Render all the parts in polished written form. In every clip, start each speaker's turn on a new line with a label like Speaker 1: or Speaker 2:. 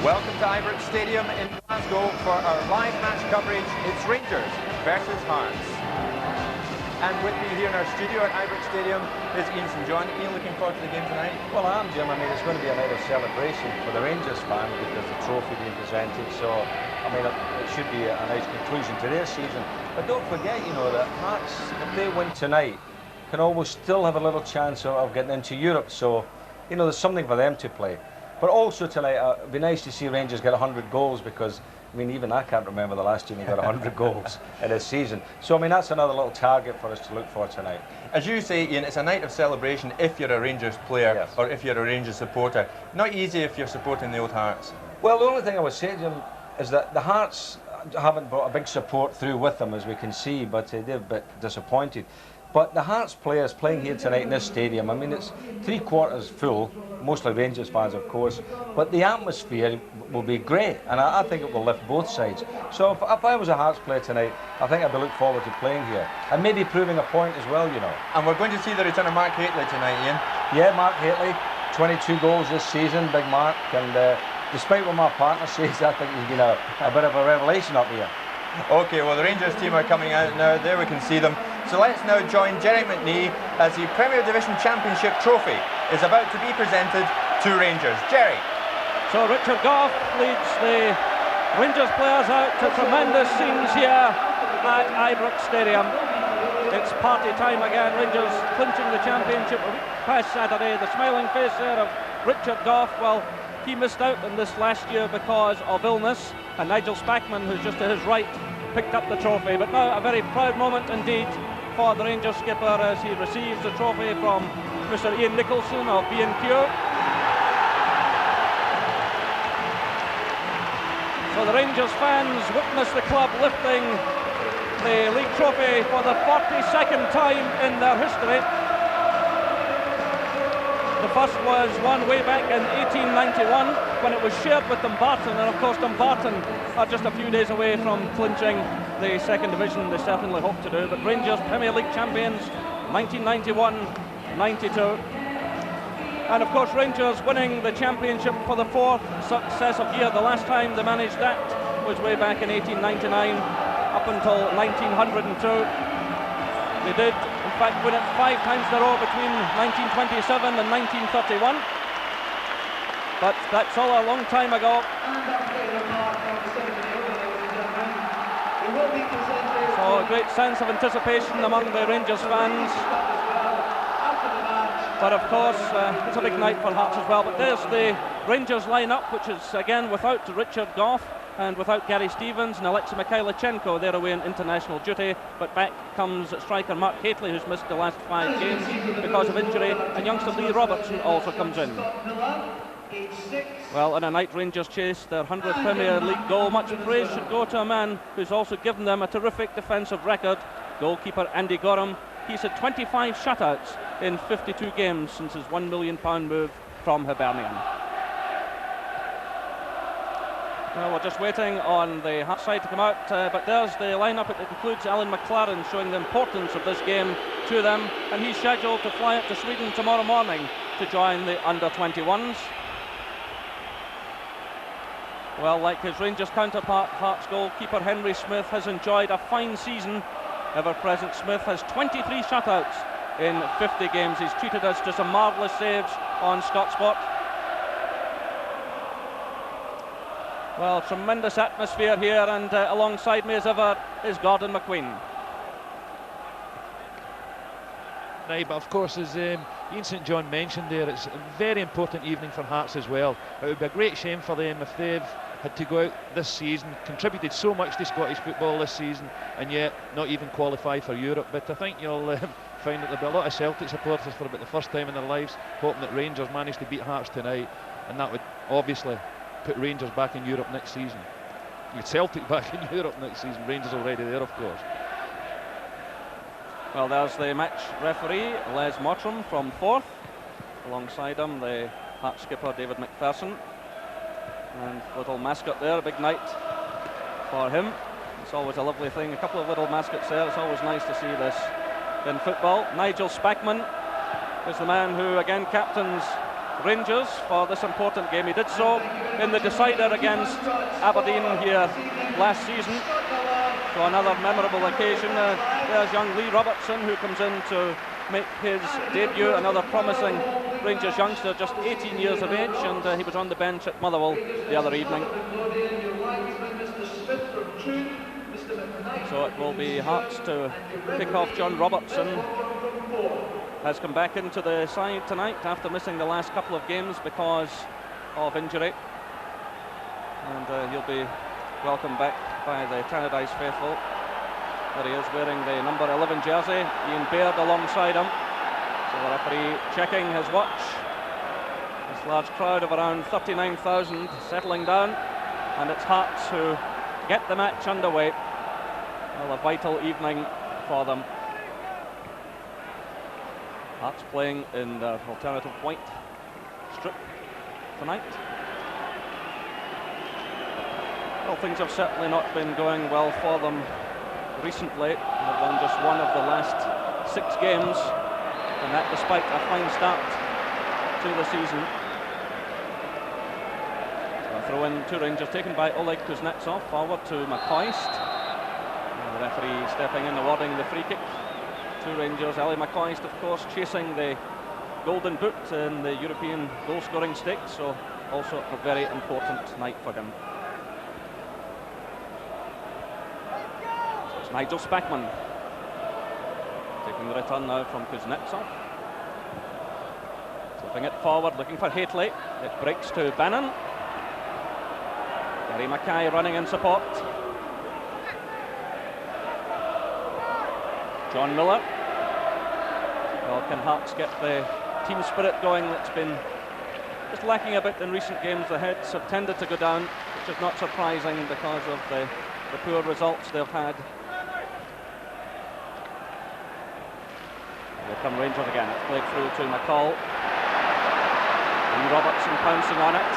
Speaker 1: Welcome to Ibrox Stadium in Glasgow for our live match coverage. It's Rangers versus Hearts. And with me here in our studio at Ibrox Stadium is Ian St John. Ian, looking forward to the game tonight?
Speaker 2: Well, I am, Jim. I mean, it's going to be a night of celebration for the Rangers fans because the trophy being presented. So, I mean, it should be a nice conclusion to their season. But don't forget, you know, that Hearts, if they win tonight, can always still have a little chance of getting into Europe. So, you know, there's something for them to play. But also tonight, it'd be nice to see Rangers get 100 goals because, I mean, even I can't remember the last time they got 100 goals in this season. So, I mean, that's another little target for us to look for tonight.
Speaker 1: As you say, Ian, it's a night of celebration if you're a Rangers player, yes, or if you're a Rangers supporter. Not easy if you're supporting the old Hearts.
Speaker 2: Well, the only thing I would say to them is that the Hearts haven't brought a big support through with them, as we can see, but they're a bit disappointed. But the Hearts players playing here tonight in this stadium, I mean, it's 3/4 full, mostly Rangers fans, of course, but the atmosphere will be great, and I think it will lift both sides. So if I was a Hearts player tonight, I think I'd be looking forward to playing here, and maybe proving a point as well, you know.
Speaker 1: And we're going to see the return of Mark Hateley tonight, Ian.
Speaker 2: Yeah, Mark Hateley, 22 goals this season, big Mark, and despite what my partner says, I think he's been a bit of a revelation up here.
Speaker 1: Okay, well, the Rangers team are coming out now. There we can see them. So let's now join Jerry McNee as the Premier Division Championship trophy is about to be presented to Rangers. Jerry.
Speaker 3: So Richard Gough leads the Rangers players out to tremendous scenes here at Ibrox Stadium. It's party time again. Rangers clinching the championship past Saturday. The smiling face there of Richard Gough. Well, he missed out on this last year because of illness, and Nigel Spackman, who's just to his right, picked up the trophy. But now a very proud moment indeed for the Rangers skipper as he receives the trophy from Mr. Ian Nicholson of B&Q. So the Rangers fans witness the club lifting the league trophy for the 42nd time in their history. The first was won way back in 1891 when it was shared with Dumbarton, and of course Dumbarton are just a few days away from clinching the second division. They certainly hope to do, but Rangers Premier League champions 1991-92, and of course Rangers winning the championship for the fourth successive year. The last time they managed that was way back in 1899 up until 1902. They did in fact win it 5 times in a row between 1927 and 1931, but that's all a long time ago. So a great sense of anticipation among the Rangers fans, but of course it's a big night for Hearts as well. But there's the Rangers line-up, which is again without Richard Gough and without Gary Stevens and Alexei Mikhailichenko. They're away on international duty, but back comes striker Mark Hateley, who's missed the last 5 games because of injury, and youngster Lee Robertson also comes in. Well, in a night Rangers chase their 100th Premier League goal, much praise should go to a man who's also given them a terrific defensive record, goalkeeper Andy Gorham. He's had 25 shutouts in 52 games since his £1 million move from Hibernian. Well, we're just waiting on the Hearts side to come out, but there's the lineup. It includes Alan McLaren, showing the importance of this game to them, and he's scheduled to fly up to Sweden tomorrow morning to join the under-21s. Well, like his Rangers counterpart, Hearts goalkeeper Henry Smith has enjoyed a fine season. Ever-present Smith has 23 shutouts in 50 games. He's treated us to some marvellous saves on Scott Sport. Well, tremendous atmosphere here, and alongside me as ever is Gordon McQueen.
Speaker 4: Right, but of course, as Ian St John mentioned there, it's a very important evening for Hearts as well. It would be a great shame for them if they've had to go out this season, contributed so much to Scottish football this season, and yet not even qualify for Europe. But I think you'll find that there'll be a lot of Celtic supporters for about the first time in their lives hoping that Rangers manage to beat Hearts tonight, and that would obviously put Rangers back in Europe next season. With Celtic back in Europe next season, Rangers already there, of course.
Speaker 3: Well, there's the match referee, Les Mottram from Forth. Alongside him, the Hearts skipper, David McPherson. And little mascot there, a big night for him. It's always a lovely thing, a couple of little mascots there. It's always nice to see this in football. Nigel Spackman is the man who again captains Rangers for this important game. He did so in the decider against Aberdeen here last season. So another memorable occasion. There's young Lee Robertson, who comes in to make his debut, another promising Rangers youngster, just 18 years of age, and he was on the bench at Motherwell the other evening. So it will be Hearts to pick off John Robertson. Has come back into the side tonight after missing the last couple of games because of injury, and he'll be welcomed back by the Tannadice faithful. There he is, wearing the number 11 jersey. Ian Baird alongside him. So the referee checking his watch. This large crowd of around 39,000 settling down, and it's Hearts who get the match underway. Well, a vital evening for them. Hearts playing in their alternative white strip tonight. Well, things have certainly not been going well for them recently. They've won just one of the last 6 games, and that despite a fine start to the season. So a throw in to Rangers, taken by Oleg Kuznetsov, forward to McCoist. And the referee stepping in, awarding the free kick to Rangers. Ali McCoist, of course, chasing the Golden Boot in the European goal-scoring stakes, so also a very important night for him. So it's Nigel Spackman taking the return now from Kuznetsov. Flipping it forward, looking for Haitley. It breaks to Bannon. Gary Mackay running in support. John Miller. Well, can Hearts get the team spirit going that's been just lacking a bit in recent games? The heads have tended to go down, which is not surprising because of the poor results they've had. Here come Rangers again. It's played through to McCall. And Robertson pouncing on it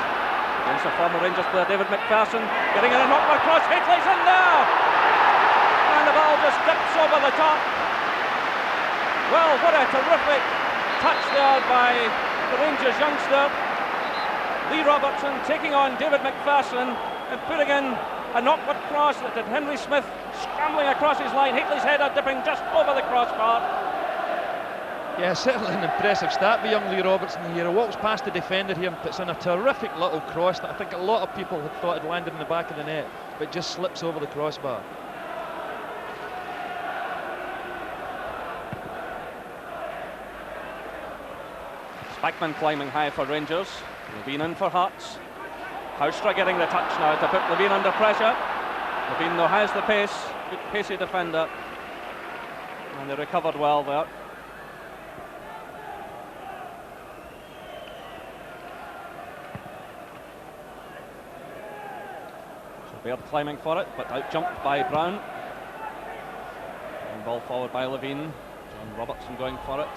Speaker 3: against the former Rangers player David McPherson, getting in a knockback cross. Haitley's in there, and the ball just dips over the top. Well, what a terrific touch there by the Rangers youngster. Lee Robertson taking on David McPherson and putting in a knockback cross that did Henry Smith scrambling across his line. Haitley's header dipping just over the crossbar.
Speaker 4: Yeah, certainly an impressive start by young Lee Robertson here. He walks past the defender here and puts in a terrific little cross that I think a lot of people had thought had landed in the back of the net, but just slips over the crossbar.
Speaker 3: Spackman climbing high for Rangers. Levine in for Hearts. Houstra getting the touch now to put Levine under pressure. Levine though has the pace, good pacey defender, and they recovered well there. So Baird climbing for it, but out-jumped by Brown. And ball forward by Levine. John Robertson going for it.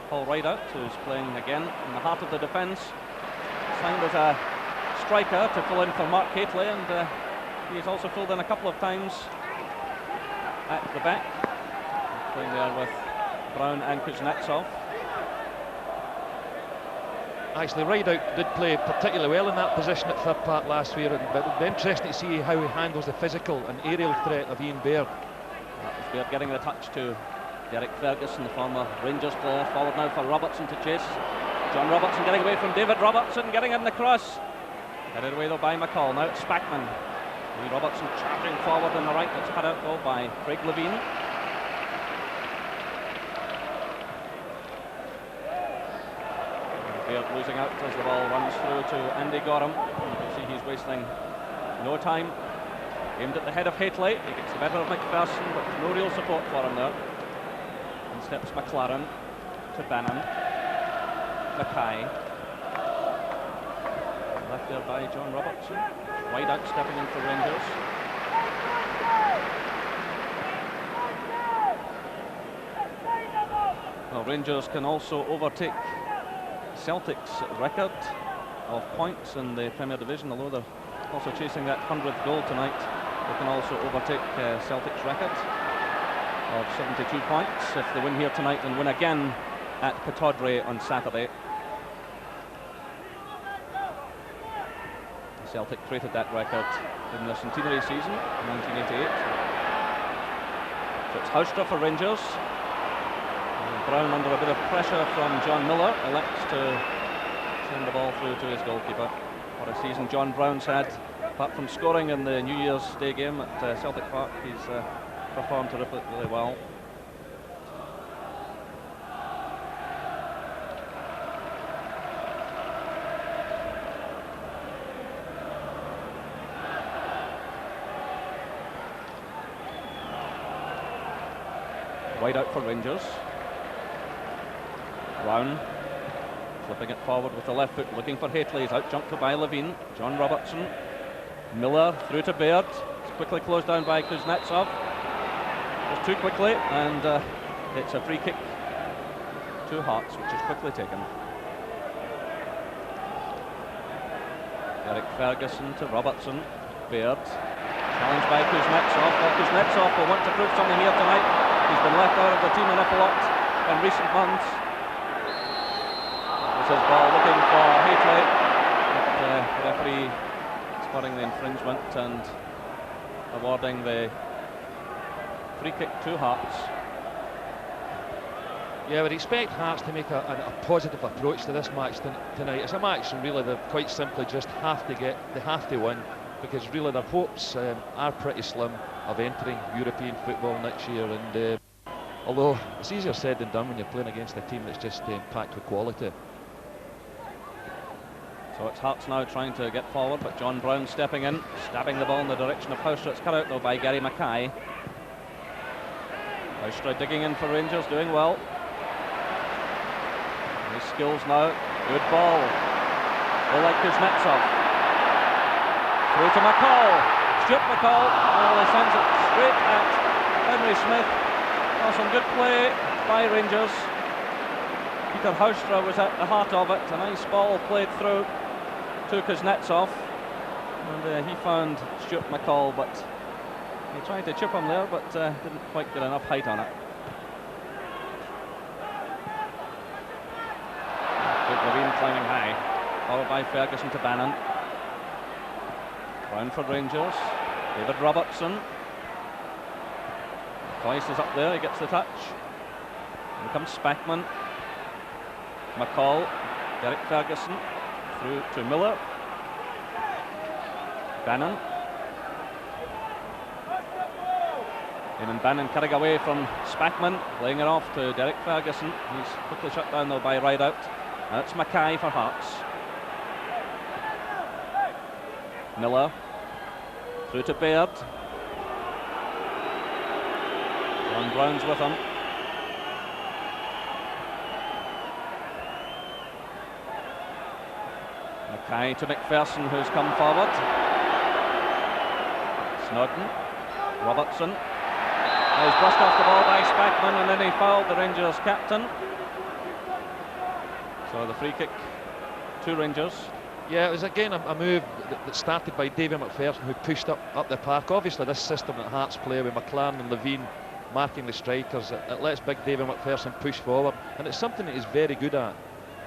Speaker 3: Paul Rideout, who's playing again in the heart of the defence, signed as a striker to fill in for Mark Haitley, and he's also filled in a couple of times at the back, playing there with Brown and Kuznetsov.
Speaker 4: Actually, Rideout did play particularly well in that position at third part last year, but it'll be interesting to see how he handles the physical and aerial threat of Ian Baird.
Speaker 3: That was Baird getting the touch to Derek Ferguson, the former Rangers player. Forward now for Robertson to chase. John Robertson getting away from David Robertson, getting in the cross. Headed away though by McCall. Now it's Spackman. Lee Robertson charging forward on the right. That's cut out though by Craig Levine. Baird losing out as the ball runs through to Andy Gorham. You can see he's wasting no time. Aimed at the head of Haitley. He gets the better of McPherson, but no real support for him there. And steps McLaren to Bannon. Mackay. Left there by John Robertson. Rideout stepping in for Rangers. Well, Rangers can also overtake Celtic's record of points in the Premier Division, although they're also chasing that 100th goal tonight. They can also overtake Celtic's record of 72 points if they win here tonight and win again at Pittodrie on Saturday. Celtic created that record in their centenary season in 1988. So it's Haustra for Rangers. And Brown, under a bit of pressure from John Miller, elects to send the ball through to his goalkeeper. What a season John Brown's had. Apart from scoring in the New Year's Day game at Celtic Park, he's performed terrifically well. Wide out for Rangers. Brown flipping it forward with the left foot, looking for Hateley. He's out jumped by Levine. John Robertson. Miller through to Baird. It's quickly closed down by Kuznetsov. Just too quickly, and it's a free kick to Hearts, which is quickly taken. Eric Ferguson to Robertson. Baird. Challenged by Kuznetsov. Well, Kuznetsov will want to prove something here tonight. He's been left out of the team an awful lot in recent months. This is ball looking for Hateley. The referee spotting the infringement and awarding the free kick to Hearts.
Speaker 4: Yeah, I would expect Hearts to make a positive approach to this match tonight. It's a match and really they quite simply just have to win, because really their hopes are pretty slim of entering European football next year, and although it's easier said than done when you're playing against a team that's just packed with quality.
Speaker 3: So it's Hearts now trying to get forward, but John Brown stepping in, stabbing the ball in the direction of Haustra. It's cut out though by Gary Mackay. Haustra digging in for Rangers, doing well. His skills now, good ball. Oleg Kuznetsov. Through to McCall. Stuart McCall, well, he sends it straight at Henry Smith. Oh, some good play by Rangers. Peter Haustra was at the heart of it. A nice ball played through to Kuznetsov, and he found Stuart McCall, but he tried to chip him there, but didn't quite get enough height on it. Good Levine climbing high, followed by Ferguson to Bannon. Brown for Rangers. David Robertson. Coyce is up there, he gets the touch. In comes Spackman. McCall. Derek Ferguson. Through to Miller. Bannon. Eamon Bannon cutting away from Spackman, playing it off to Derek Ferguson. He's quickly shut down though by Rideout. That's Mackay for Hearts. Miller through to Baird. John Brown's with him. Mackay to McPherson, who's come forward. Snodden. Robertson. He's brushed off the ball by Spackman, and then he fouled the Rangers captain. So the free kick to Rangers.
Speaker 4: Yeah, it was again a move that started by David McPherson, who pushed up the park. Obviously this system that Hearts play with McLaren and Levine marking the strikers, it lets big David McPherson push forward, and it's something that he's very good at,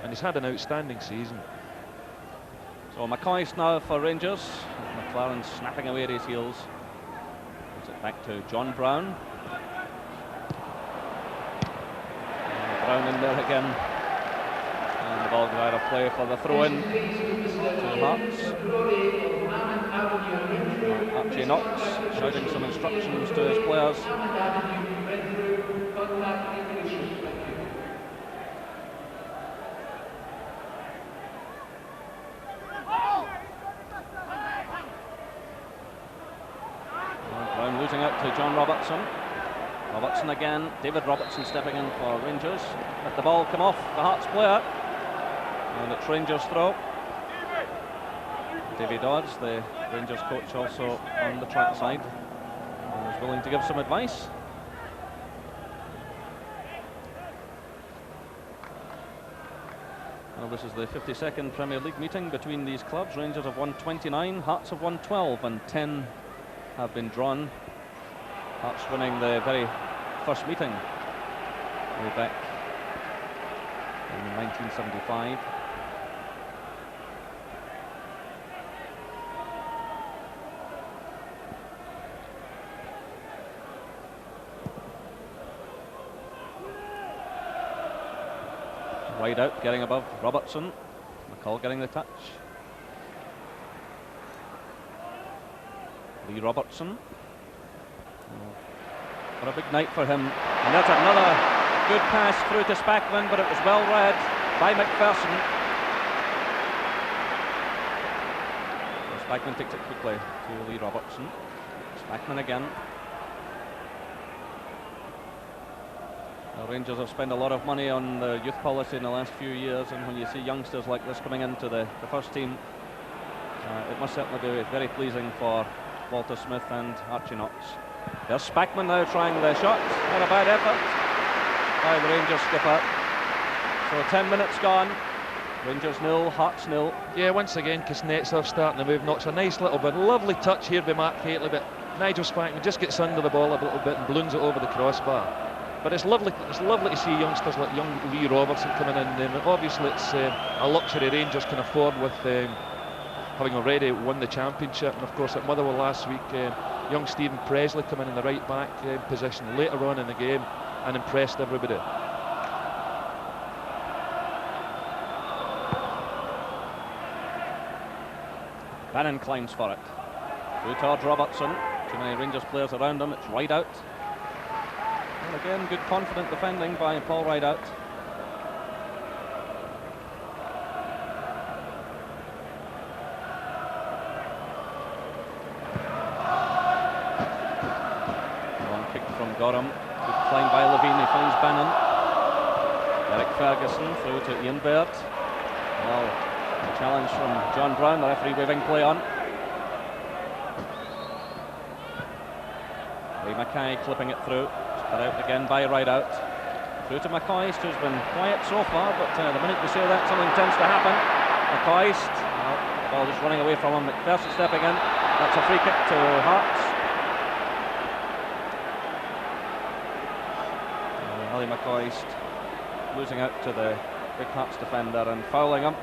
Speaker 4: and he's had an outstanding season.
Speaker 3: So McCoy's now for Rangers. McLaren snapping away at his heels. Puts it back to John Brown. And Brown in there again. And the ball goes out of play for the throw-in to Hearts. Archie Knox shouting some instructions to his players. Brown losing out to John Robertson. Robertson again. David Robertson stepping in for Rangers. Let the ball come off the Hearts player. And it's Rangers throw. Davy Dodds, the Rangers coach, also on the track side, and is willing to give some advice. Well, this is the 52nd Premier League meeting between these clubs. Rangers have won 29, Hearts have won 12, and 10 have been drawn. Hearts winning the very first meeting way back in 1975. Wide out, getting above Robertson. McCall getting the touch. Lee Robertson. What a big night for him. And that's another good pass through to Spackman, but it was well read by McPherson. So Spackman takes it quickly to Lee Robertson. Spackman again. The Rangers have spent a lot of money on the youth policy in the last few years, and when you see youngsters like this coming into the first team, it must certainly be very pleasing for Walter Smith and Archie Knox. There's Spackman now trying the shot. Not a bad effort by the Rangers skipper. So 10 minutes gone. Rangers 0, Hearts 0.
Speaker 4: Yeah, once again Kuznetsov starting to move. Knox a nice little bit, lovely touch here by Mark Hateley, but Nigel Spackman just gets under the ball a little bit and balloons it over the crossbar. But it's lovely to see youngsters like young Lee Robertson coming in. Obviously it's a luxury Rangers can afford with having already won the championship. And of course at Motherwell last week, young Stephen Presley coming in the right back position later on in the game and impressed everybody.
Speaker 3: Bannon climbs for it. Through towards Robertson. Too many Rangers players around him. It's Rideout. And again, good confident defending by Paul Rideout. Long kick from Gorham. Good climb by Levine. He finds Bannon. Eric Ferguson through to Ian Baird. Well, a challenge from John Brown, the referee waving play on. Lee Mackay clipping it through. Cut out again by Rideout. Through to McCoist, who's been quiet so far, but the minute we say that, something tends to happen. McCoist, ball just running away from him. McPherson stepping in. That's a free kick to Hearts. Ali McCoist losing out to the big Hearts defender and fouling him.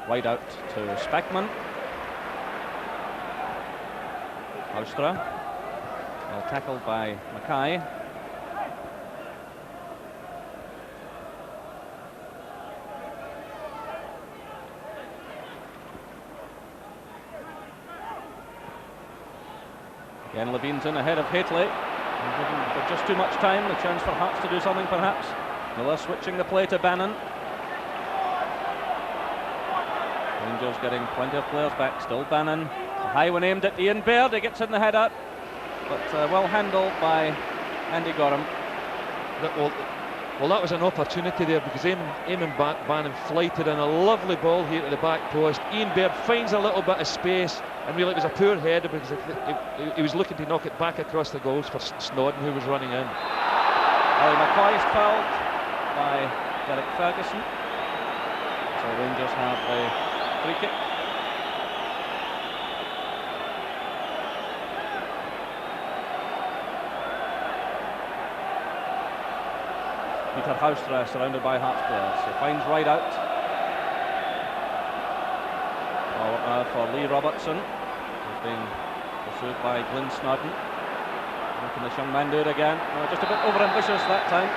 Speaker 3: Wide out to Spackman. Haustra. Well tackled by Mackay. Again, Levine's in ahead of Hateley. For just too much time, the chance for Hearts to do something perhaps. Miller switching the play to Bannon. Rangers getting plenty of players back. Still Bannon. A high one aimed at Ian Baird. He gets in the head up, but well handled by Andy Gorham.
Speaker 4: Well, that was an opportunity there because Eamon Bannon flighted in a lovely ball here to the back post. Ian Baird finds a little bit of space, and really it was a poor header because he was looking to knock it back across the goals for Snodden, who was running in.
Speaker 3: Ali McCoy is fouled by Derek Ferguson. So Rangers have a free kick. Peter Haustra surrounded by Hearts players. He finds Rideout. Forward now for Lee Robertson, who's being pursued by Glyn Snodden. How can this young man do it again? Just a bit overambitious that time.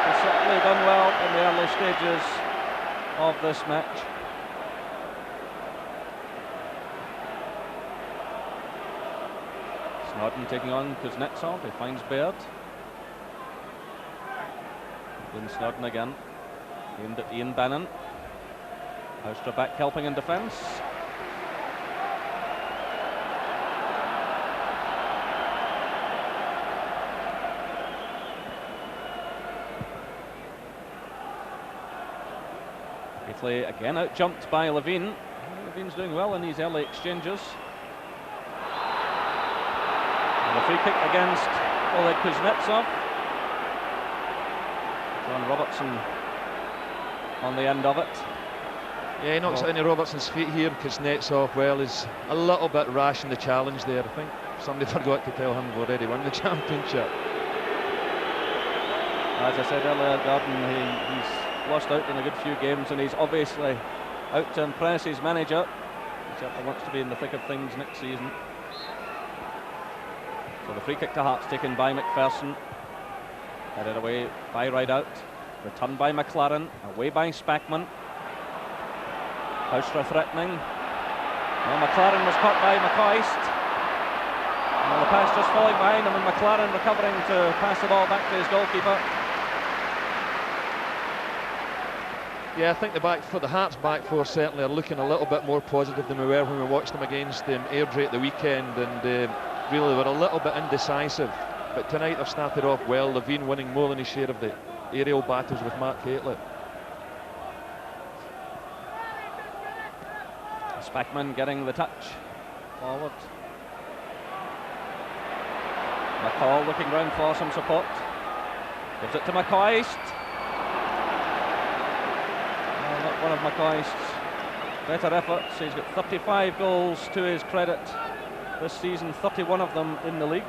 Speaker 3: He's certainly done well in the early stages of this match. Snodden taking on Kuznetsov. He finds Baird. Glyn Snodden again. Aimed at Ian Bannon. Haustra back helping in defence. Hateley again out jumped by Levine. Levine's doing well in these early exchanges. And a free kick against Oleg Kuznetsov. John Robertson on the end of it.
Speaker 4: Yeah, he knocks it into Robertson's feet here. Kuznetsov, well, is a little bit rash in the challenge there. I think somebody forgot to tell him we've already won the championship.
Speaker 3: As I said earlier, Gordon, he's lost out in a good few games, and he's obviously out to impress his manager. He certainly wants to be in the thick of things next season. So the free kick to Hearts taken by McPherson. Headed away by Rideout. Returned by McLaren. Away by Spackman. Haustra threatening. Well, McLaren was caught by McCoist. And the pass just falling behind him, and McLaren recovering to pass the ball back to his goalkeeper.
Speaker 4: Yeah, I think the Hearts back four certainly are looking a little bit more positive than we were when we watched them against Airdrie at the weekend, and really they were a little bit indecisive. But tonight they've started off well. Levine winning more than his share of the aerial battles with Mark Haitley.
Speaker 3: Spackman getting the touch forward. McCall looking round for some support. Gives it to McCoist. Well, not one of McCoist's better efforts. He's got 35 goals to his credit this season, 31 of them in the league.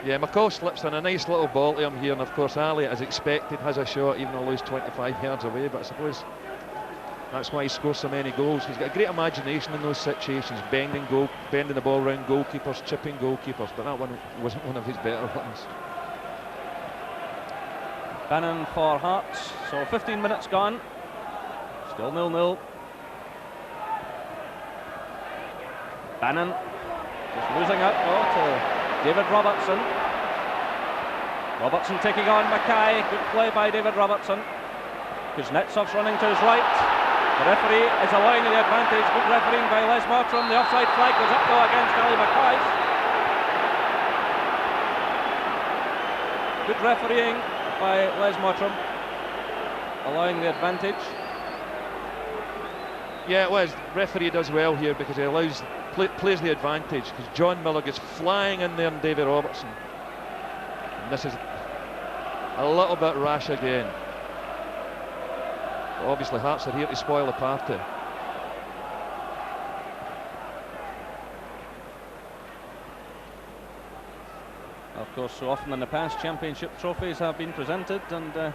Speaker 4: Yeah, McCall slips in a nice little ball to him here, and of course Ali, as expected, has a shot even though he's 25 yards away, but I suppose that's why he scores so many goals. He's got a great imagination in those situations, bending the ball around goalkeepers, chipping goalkeepers, but that one wasn't one of his better ones.
Speaker 3: Bannon for Hearts, so 15 minutes gone, still 0-0. Bannon just losing out to David Robertson. Robertson taking on Mackay. Good play by David Robertson. Kuznetsov's running to his right. The referee is allowing the advantage. Good refereeing by Les Mottram. The offside flag goes up though against Ali McCoist. Good refereeing by Les Mottram, allowing the advantage.
Speaker 4: Yeah, Les, referee does well here because he plays the advantage, because John Miller gets flying in there and David Robertson. And this is a little bit rash again. But obviously Hearts are here to spoil the party.
Speaker 3: Of course, so often in the past, championship trophies have been presented, and the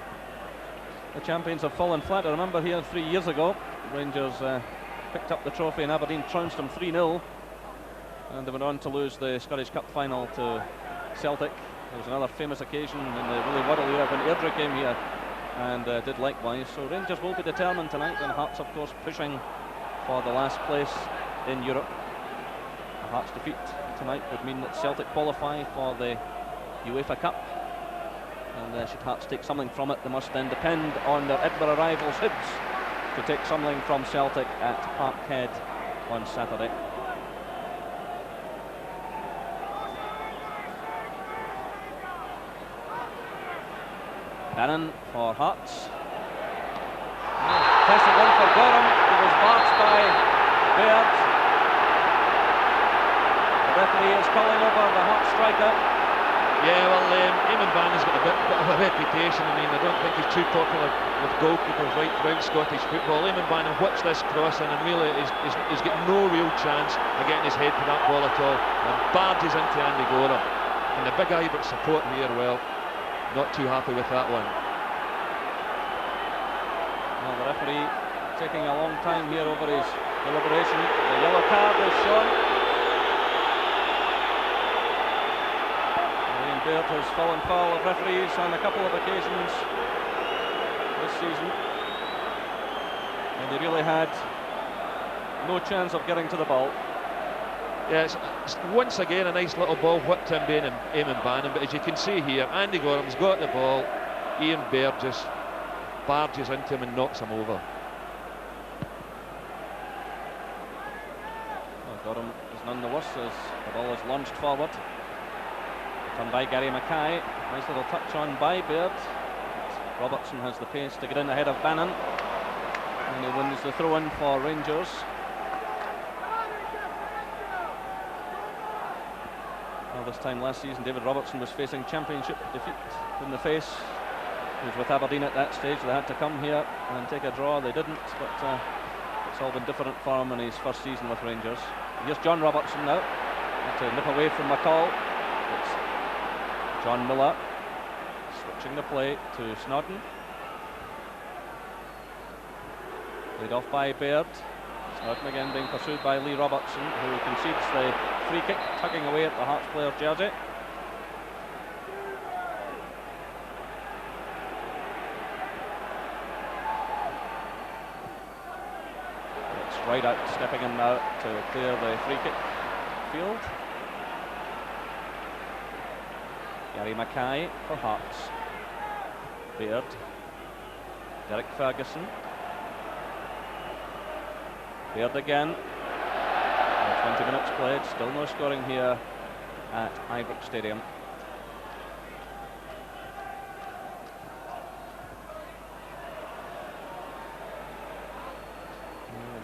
Speaker 3: champions have fallen flat. I remember here 3 years ago, Rangers picked up the trophy and Aberdeen trounced them 3-0, and they went on to lose the Scottish Cup final to Celtic. There was another famous occasion in the Willie Waddle era when Airdrie came here and did likewise. So Rangers will be determined tonight, and Hearts of course pushing for the last place in Europe. A Hearts defeat tonight would mean that Celtic qualify for the UEFA Cup, and should Hearts take something from it, they must then depend on their Edinburgh rivals Hibs to take something from Celtic at Parkhead on Saturday. Bannon for Hearts. Tested one for Gorham. It was barged by Baird. The referee is calling over the Hearts striker.
Speaker 4: Yeah, well, Eamon Bannon's got a bit of a reputation. I mean, I don't think he's too popular with goalkeepers right throughout Scottish football. Eamon Bannon whips this cross in and really is getting no real chance of getting his head to that ball at all, and barges into Andy Gorham. And the big Ibrox support here, well, not too happy with that one.
Speaker 3: Well, the referee taking a long time here over his deliberation. The yellow card is shown. Ian Baird has fallen foul of referees on a couple of occasions this season, and he really had no chance of getting to the ball.
Speaker 4: Yeah, it's once again a nice little ball whipped in by Eamon Bannon, but as you can see here, Andy Gorham's got the ball. Ian Baird just barges into him and knocks him over.
Speaker 3: Well, Gorham is none the worse as the ball is launched forward. Returned by Gary Mackay. Nice little touch on by Baird. Robertson has the pace to get in ahead of Bannon, and he wins the throw-in for Rangers. Well, this time last season, David Robertson was facing championship defeat in the face. He was with Aberdeen at that stage. They had to come here and take a draw. They didn't, but it's all been different for him in his first season with Rangers. Here's John Robertson now, to nip away from McCall. It's John Miller. Switching the play to Snodden. Played off by Baird. Snodden again being pursued by Lee Robertson, who concedes the free kick, tugging away at the Hearts player's jersey. It's right out, stepping in now to clear the free kick field. Gary Mackay for Hearts. Baird. Derek Ferguson. Baird again. 20 minutes played, still no scoring here at Ibrox Stadium.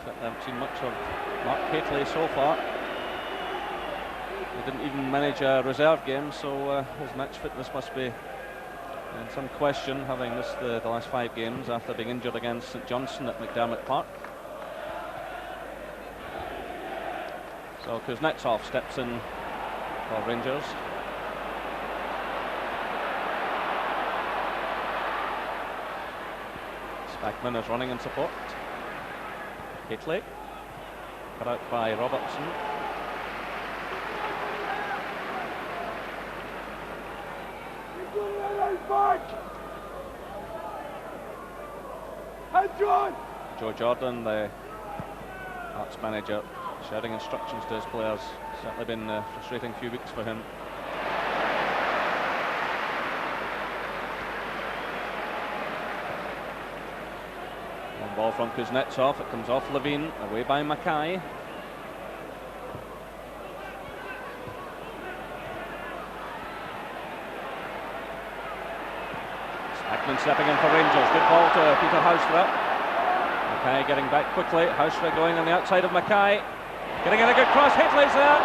Speaker 3: I haven't seen much of Mark Hateley so far. He didn't even manage a reserve game, so his match fitness must be in some question, having missed the last 5 games after being injured against St Johnstone at McDermott Park. So Kuznetsov steps in for Rangers. Spackman is running in support. Hateley, cut out by Robertson. Joe Jordan, the Hearts manager, shouting instructions to his players. Certainly been a frustrating few weeks for him. One ball from Kuznetsov, it comes off Levine, away by Mackay. Spackman stepping in for Rangers, good ball to Peter Haustra. Mackay getting back quickly, Haustra going on the outside of Mackay. Getting in a good cross, Hateley's there.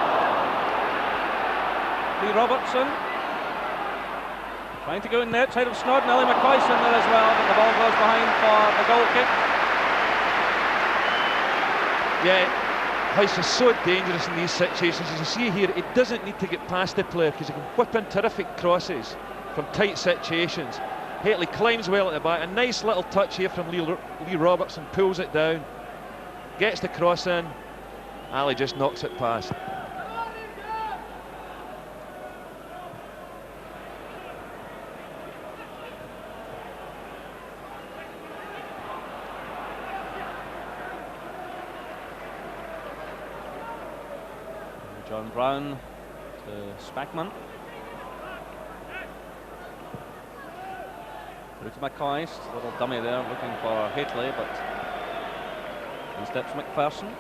Speaker 3: Lee Robertson trying to go in the outside of Snodden. Ellie McCoy's in there as well, but the ball goes behind for the goal kick.
Speaker 4: Yeah, House is so dangerous in these situations. As you see here, he doesn't need to get past the player because he can whip in terrific crosses from tight situations. Hateley climbs well at the back. A nice little touch here from Lee Robertson, pulls it down, gets the cross in. Ali just knocks it past.
Speaker 3: John Brown to Spackman. Through to McCoy, little dummy there looking for Hateley, but in steps McPherson.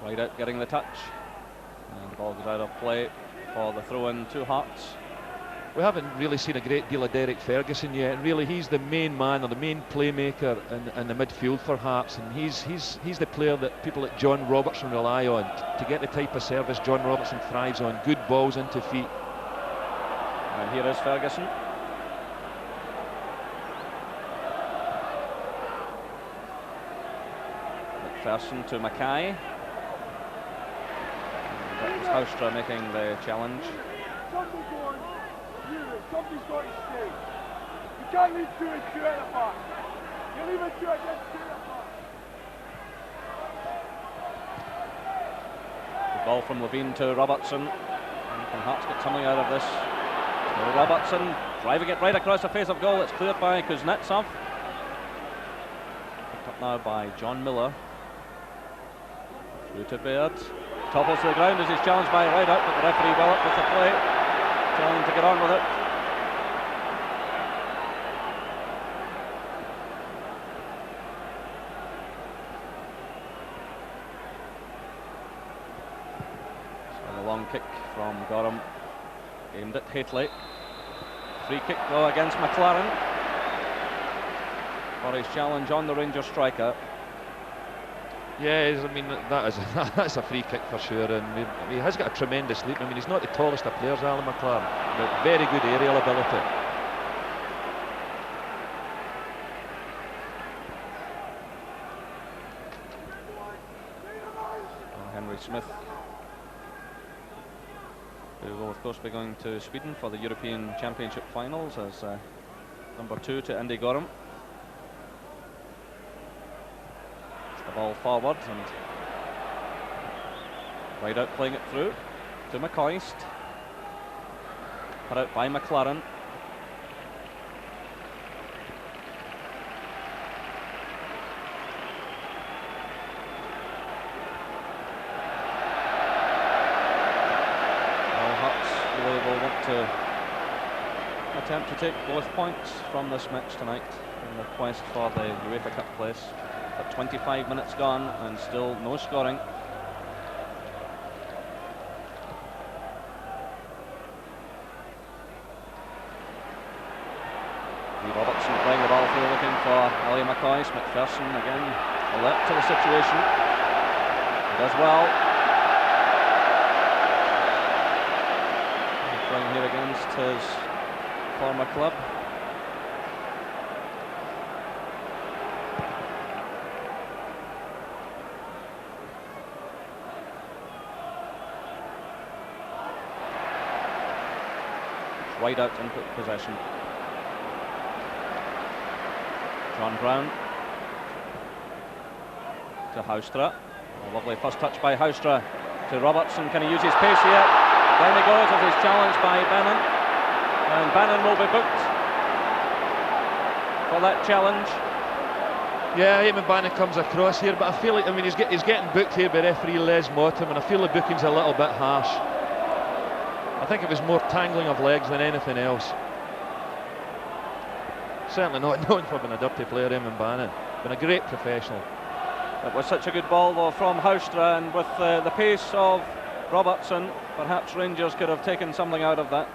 Speaker 3: Right out getting the touch, and the ball goes out of play for the throw-in to Hearts.
Speaker 4: We haven't really seen a great deal of Derek Ferguson yet. Really, he's the main man or the main playmaker in the midfield for Hearts, and he's the player that people like John Robertson rely on to get the type of service John Robertson thrives on. Good balls into feet.
Speaker 3: And here is Ferguson. McPherson to Mackay. That was Haustra making the challenge.
Speaker 5: Somebody's got to stay. You can't leave 2 and 2 at the back. You leave it 2 against 2 at the back.
Speaker 3: The ball from Levine to Robertson. And can Hearts get something out of this? So Robertson driving it right across the face of goal. It's cleared by Kuznetsov. Picked up now by John Miller. Through to Baird. Topples to the ground as he's challenged by Rideout, but the referee well up with the play. Telling him to get on with it. So the long kick from Gorham aimed at Hateley. Free kick though against McLaren for his challenge on the Rangers striker.
Speaker 4: Yeah, I mean that's a free kick for sure, and he has got a tremendous leap. I mean, he's not the tallest of players, Alan McLaren, but very good aerial ability.
Speaker 3: Smith, who will of course be going to Sweden for the European Championship finals as number 2 to Andy Gorham. The ball forward and right out playing it through to McCoist. Put out by McLaren. To attempt to take both points from this match tonight in the quest for the UEFA Cup place. But 25 minutes gone and still no scoring. Lee Robertson playing the ball through, looking for Ali McCoist. McPherson again alert to the situation. He does well. Playing here against his former club. Right out in possession. John Brown to Houstra. A lovely first touch by Houstra to Robertson. Can he use his pace here? Down he goes as he's challenged by Bannon, and Bannon will be booked for that challenge.
Speaker 4: Yeah, Eamon Bannon comes across here, but I feel like, I mean, he's getting booked here by referee Les Motham, and I feel the booking's a little bit harsh. I think it was more tangling of legs than anything else. Certainly not known for being a dirty player, Eamon Bannon. Been a great professional.
Speaker 3: It was such a good ball though from Houstra, and with the pace of Robertson, perhaps Rangers could have taken something out of that.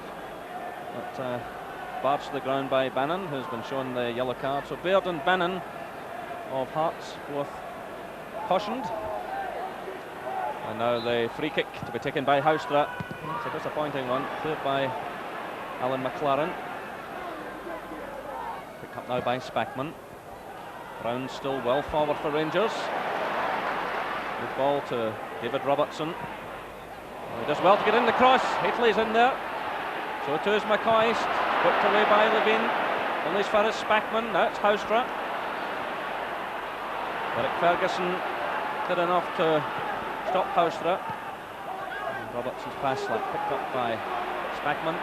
Speaker 3: But barged to the ground by Bannon, who's been shown the yellow card. So Baird and Bannon of Hearts both cautioned. And now the free kick to be taken by Houstra. It's a disappointing one, cleared by Alan McLaren. Picked up now by Spackman. Brown still well forward for Rangers. Good ball to David Robertson. He does well to get in the cross. Haitley's in there. So too is McCoist. Whipped away by Levine. Only as far as Spackman. Now it's Houstra. Derek Ferguson did enough to stop Houstra. And Robertson's pass like picked up by Spackman.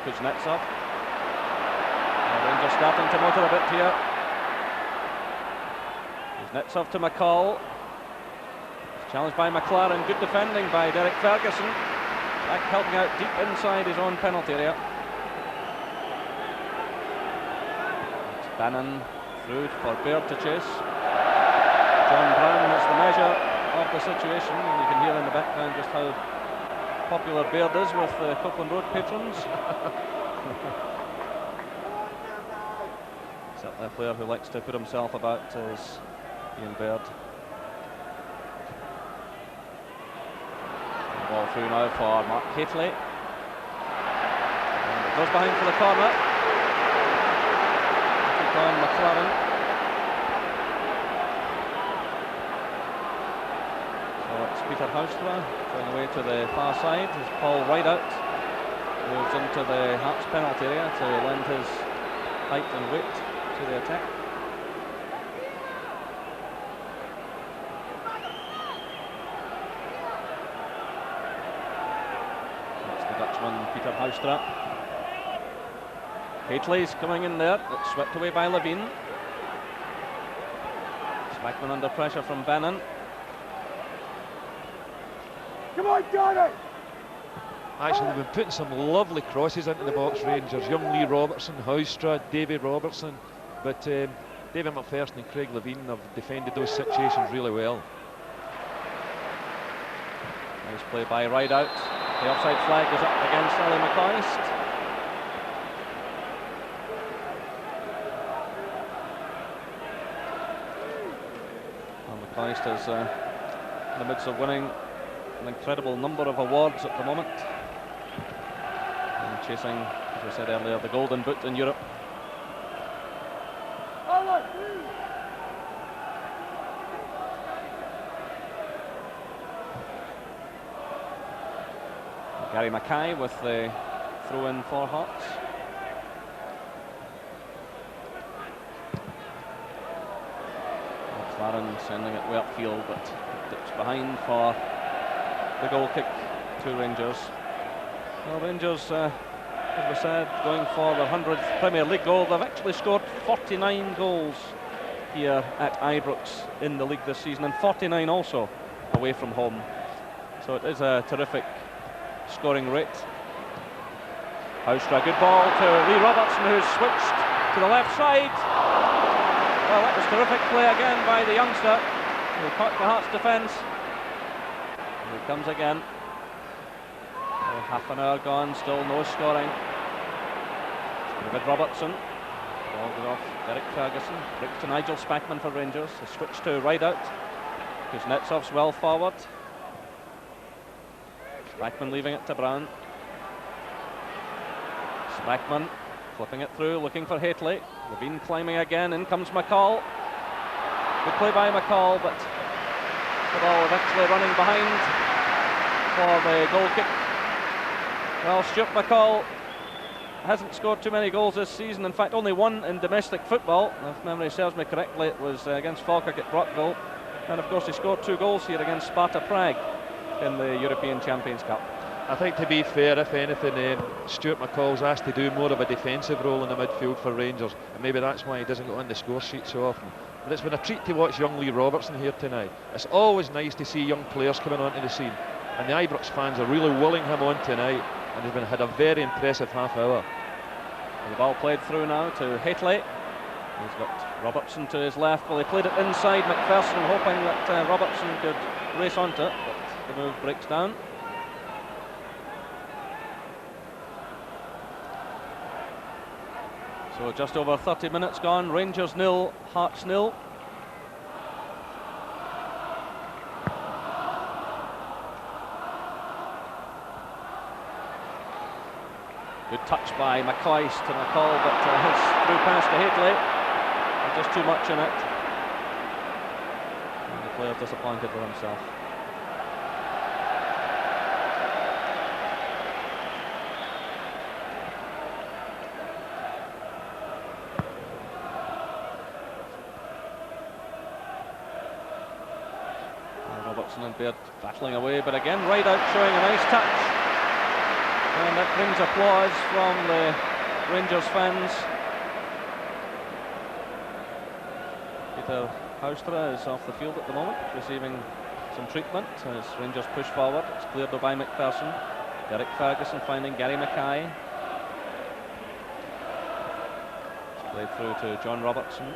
Speaker 3: Kuznetsov. Rangers starting to motor a bit here. Kuznetsov to McCall. Challenged by McLaren, good defending by Derek Ferguson. Back helping out deep inside his own penalty area. It's Bannon through for Baird to chase. John Brown is the measure of the situation, and you can hear in the background just how popular Baird is with the Copeland Road patrons. Certainly a player who likes to put himself about is Ian Baird. Ball through now for Mark Haitley. And it goes behind for the corner. Took on McLaren. So it's Peter Houstra going away to the far side as Paul Rideout moves into the Hearts penalty area to lend his height and weight to the attack. Peter Houstra. Haitley's coming in there. It's swept away by Levine. Spackman under pressure from Bannon.
Speaker 5: Come on, Johnny!
Speaker 4: Actually, they've been putting some lovely crosses into the box, Rangers. Young Lee Robertson, Houstra, Davy Robertson. But David McPherson and Craig Levine have defended those situations really well.
Speaker 3: Nice play by Rideout. The offside flag is up against Ali McCoist. Well, McCoist is in the midst of winning an incredible number of awards at the moment. And chasing, as I said earlier, the Golden Boot in Europe. Gary Mackay with the throw-in for Hearts. McLaren sending it way upfield, but dips behind for the goal kick to Rangers. Well, Rangers, as we said, going for their 100th Premier League goal. They've actually scored 49 goals here at Ibrox in the league this season, and 49 also away from home. So it is a terrific scoring rate. Houstra, good ball to Lee Robertson, who's switched to the left side. Well, that was terrific play again by the youngster, who caught the Hearts defence. Here he comes again. Half an hour gone, still no scoring. David Robertson. Ball goes off Derek Ferguson. Bricks to Nigel Spackman for Rangers. A switch to right out. Kuznetsov's well forward. Spackman leaving it to Brown. Spackman flipping it through, looking for Haitley. Levine climbing again. In comes McCall. Good play by McCall, but the ball eventually running behind for the goal kick. Well, Stuart McCall hasn't scored too many goals this season. In fact, only one in domestic football. If memory serves me correctly, it was against Falkirk at Brockville. And of course, he scored 2 goals here against Sparta Prague in the European Champions Cup.
Speaker 4: I think, to be fair, if anything, Stuart McCall's asked to do more of a defensive role in the midfield for Rangers, and maybe that's why he doesn't go on the score sheet so often. But it's been a treat to watch young Lee Robertson here tonight. It's always nice to see young players coming onto the scene, and the Ibrox fans are really willing him on tonight, and he's had a very impressive half hour.
Speaker 3: And the ball played through now to Haitley. He's got Robertson to his left. Well, he played it inside McPherson, hoping that Robertson could race onto it, but the move breaks down. So just over 30 minutes gone. Rangers 0, Hearts 0. Good touch by McCoist to McCall, but his through pass to Haitley. Just too much in it. And the player's disappointed with himself. Robertson and Baird battling away, but again, right out showing a nice touch. And that brings applause from the Rangers fans. Peter Houstra is off the field at the moment, receiving some treatment as Rangers push forward. It's cleared by McPherson. Derek Ferguson finding Gary Mackay. It's played through to John Robertson.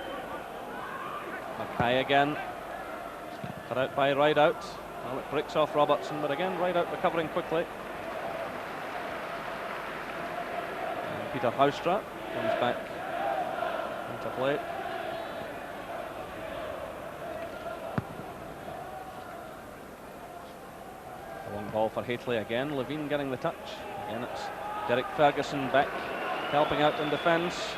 Speaker 3: Mackay again. Cut out by Rideout. Well, it breaks off Robertson, but again, Rideout recovering quickly. And Peter Houstra comes back into play. A long ball for Haitley again. Levine getting the touch. Again, it's Derek Ferguson back, helping out in defence.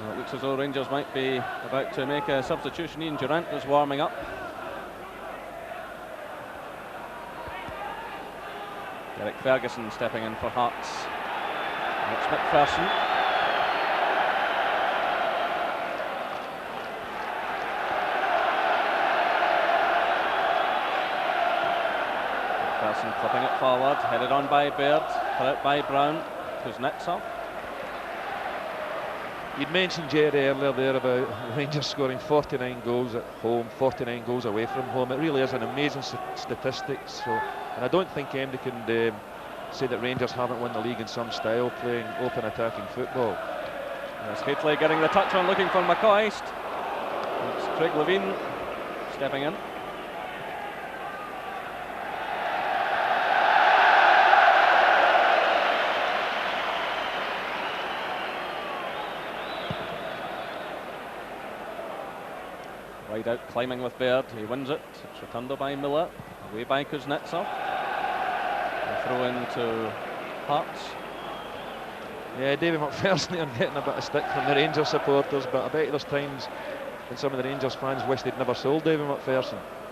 Speaker 3: It looks as though Rangers might be about to make a substitution. Ian Durant is warming up. Derek Ferguson stepping in for Hearts. And it's McPherson. McPherson flipping it forward, headed on by Baird, put out by Brown. Kuznetsov.
Speaker 4: You'd mentioned, Jerry, earlier there about Rangers scoring 49 goals at home, 49 goals away from home. It really is an amazing statistic. So, and I don't think anybody can say that Rangers haven't won the league in some style, playing open attacking football.
Speaker 3: There's Haitley getting the touch on, looking for McCoist. It's Craig Levine stepping in. Right out climbing with Baird, he wins it. It's returned by Miller, away by Kuznetsov. A throw in to Hearts.
Speaker 4: Yeah, David McPherson are getting a bit of stick from the Rangers supporters, but I bet there's times when some of the Rangers fans wish they'd never sold David McPherson.